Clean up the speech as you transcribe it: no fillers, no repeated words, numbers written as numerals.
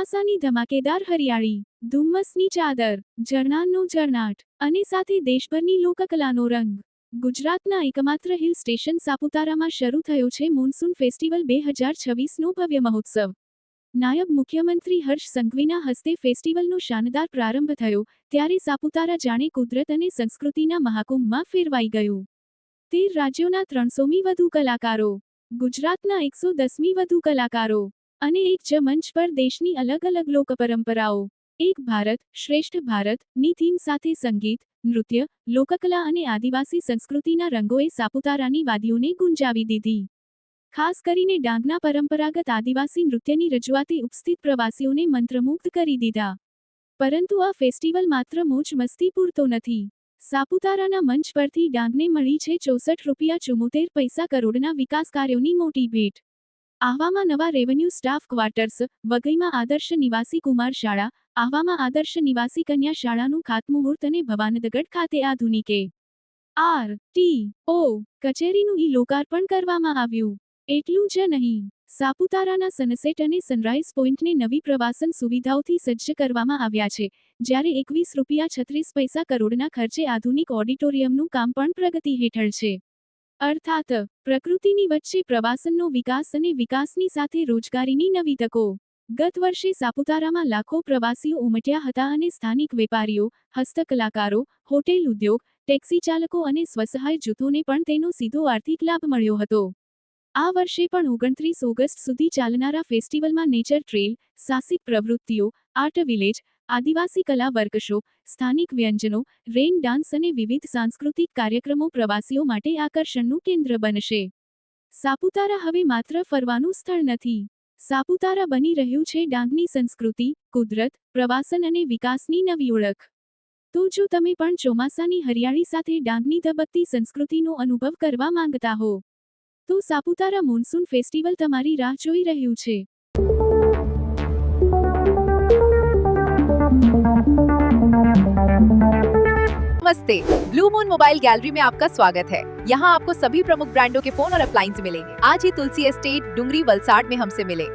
ચોમાસાની ધમાકેદાર હરિયાળી, ધુમ્મસની ચાદર, ઝરણાંનો ઝરણાટ અને સાથે દેશભરની લોકકલાનો રંગ. ગુજરાતના એકમાત્ર હિલ સ્ટેશન સાપુતારામાં શરૂ થયો છે મોન્સૂન ફેસ્ટિવલ 2026નો ભવ્ય મહોત્સવ. નાયબ મુખ્યમંત્રી હર્ષ સંઘવીના હસ્તે ફેસ્ટિવલનો શાનદાર પ્રારંભ થયો, ત્યારે સાપુતારા જાણે કુદરત અને સંસ્કૃતિના મહાકુંભમાં ફેરવાઈ ગયું. 13 રાજ્યોના 300મી વધુ કલાકારો, ગુજરાતના 110મી વધુ કલાકારો અને એક જ મંચ પર દેશની અલગ અલગ લોકપરંપરાઓ, એક ભારત શ્રેષ્ઠ ભારત ની થીમ સાથે સંગીત, નૃત્ય, લોકકલા અને આદિવાસી સંસ્કૃતિના રંગોએ સાપુતારાની વાદીઓને ગુંજાવી દીધી. ખાસ કરીને ડાંગના પરંપરાગત આદિવાસી નૃત્યની રજૂઆતે ઉપસ્થિત પ્રવાસીઓને મંત્રમુગ્ધ કરી દીધા. પરંતુ આ ફેસ્ટિવલ માત્ર મોજ મસ્તી પૂરતો નથી. સાપુતારાના મંચ પરથી ડાંગને મળી છે ₹64.74 કરોડના વિકાસ કાર્યોની મોટી ભેટ. આહવામાં નવા રેવન્યુ સ્ટાફ ક્વાર્ટર્સ, વઘઈમાં આદર્શ નિવાસી કુમાર શાળા, આહવામાં આદર્શ નિવાસી કન્યા શાળાનું ખાતમુહૂર્ત અને ભવાનદગઢ ખાતે આધુનિક આર.ટી.ઓ. કચેરીનું લોકાર્પણ કરવામાં આવ્યું. એટલું જ નહીં, સાપુતારાના સનસેટ અને સનરાઈઝ પોઈન્ટને નવી પ્રવાસન સુવિધાઓથી સજ્જ કરવામાં આવ્યા છે, જ્યારે ₹21.36 કરોડના ખર્ચે આધુનિક ઓડિટોરિયમનું કામ પણ પ્રગતિ હેઠળ છે. અર્થાત, પ્રકૃતિની વચ્ચે પ્રવાસનનો વિકાસ અને વિકાસની સાથે રોજગારીની નવી તકો. ગત વર્ષે સાપુતારામાં લાખો પ્રવાસીઓ ઉમટ્યા હતા અને સ્થાનિક વેપારીઓ, હસ્તકલાકારો, હોટેલ ઉદ્યોગ, ટેક્સી ચાલકો અને સ્વસહાય જૂથોને પણ તેનો સીધો આર્થિક લાભ મળ્યો હતો. આ વર્ષે પણ 29 ઓગસ્ટ સુધી ચાલનારા ફેસ્ટિવલમાં નેચર ટ્રેલ, સાહસિક પ્રવૃત્તિઓ, આર્ટ વિલેજ, આદિવાસી કલા વર્કશોપ, સ્થાનિક વ્યંજનો, રેન ડાન્સ અને વિવિધ સાંસ્કૃતિક કાર્યક્રમો પ્રવાસીઓ માટે આકર્ષણનું કેન્દ્ર બનશે. સાપુતારા હવે માત્ર ફરવાનું સ્થળ નથી. સાપુતારા બની રહ્યું છે ડાંગની સંસ્કૃતિ, કુદરત, પ્રવાસન અને વિકાસની નવી ઓળખ. તો જો તમે પણ ચોમાસાની હરિયાળી સાથે ડાંગની ધબકતી સંસ્કૃતિનો અનુભવ કરવા માંગતા હો, તો સાપુતારા મોન્સૂન ફેસ્ટિવલ તમારી રાહ જોઈ રહ્યું છે. नमस्ते, ब्लू मून मोबाइल गैलरी में आपका स्वागत है। यहाँ आपको सभी प्रमुख ब्रांडों के फोन और अप्लायंस मिलेंगे। आज ही तुलसी एस्टेट, डुंगरी, वलसाड में हमसे मिले।